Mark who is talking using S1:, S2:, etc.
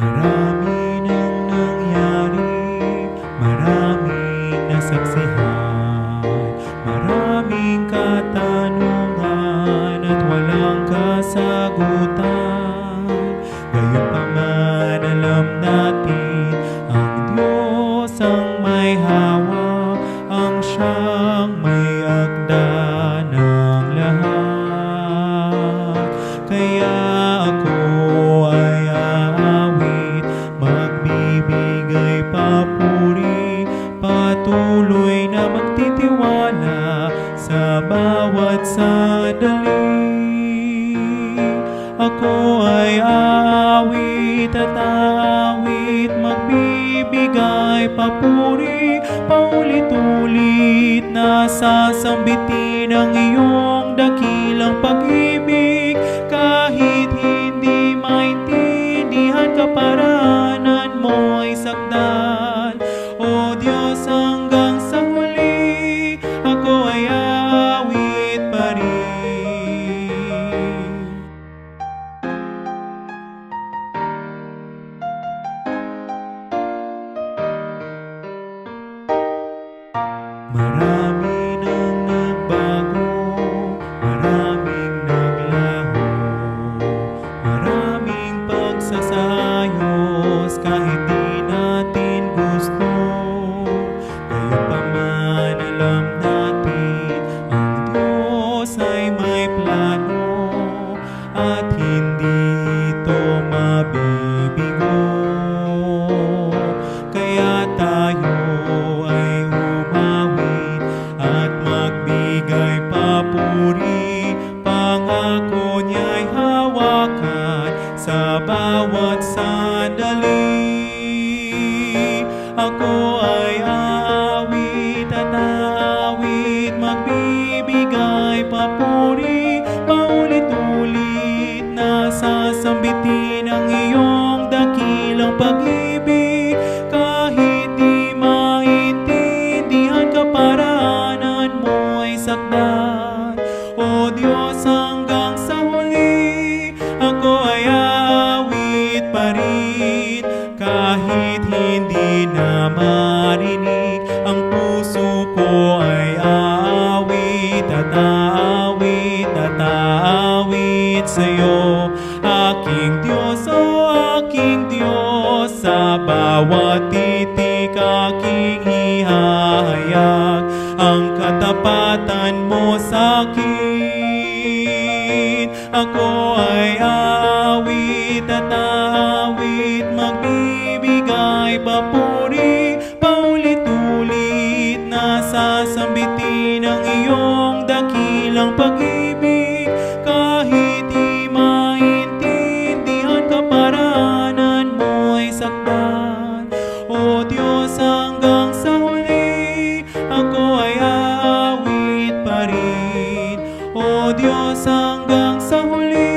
S1: Marami nang nangyari, maraming nasaksihan, maraming katanungan at walang kasagutan. Gayunpaman alam natin, ang Diyos ang may hawak, ang siyang may akda ng lahat. Kaya ako ay aawit, magbibigay papuri, patuloy na magtitiwala sa bawat sandali. Ako ay aawit at aawit, magbibigay papuri, paulit-ulit na sasambitin ang iyong dakilang pag-ibig. Kahit hindi maintindihan, kaparaanan mo ay sakdan. O Diyos, hanggang sa huli, ako ay aawit pa rin. Marami nang nagbago, maraming naglaho, maraming pagsasayos kahit di natin gusto. Gayunpaman alam natin, ang Diyos ay may plano at hindi ito mabibigo. Kaya tayo ay umawit at magbigay papuri, pangako niya'y hawakan sa bawat sandali. Ako ay aawit at aawit, magbibigay papuri, paulit-ulit na sasambitin ang iyong dakilang pag-ibig. Kahit di maintindihan, kaparaanan mo ay sakdan. O Diyos, hanggang sa huli, ako ay aawit pa rin. Kahit hindi na marinig, ang puso ko ay aawit at aawit at aawit sa'yo. Aking Diyos, o aking Diyos, sa bawat titik aking ihahayag ang katapatan mo sa'kin. Ako ay aawit at aawit, magbibigay papuri, paulit-ulit na sasambitin ang iyong dakilang pag-ibig. Kahit di maintindihan, kaparaanan mo ay sakdan. O Diyos, hanggang sa huli, ako ay aawit pa rin. O Diyos, hanggang sa huli,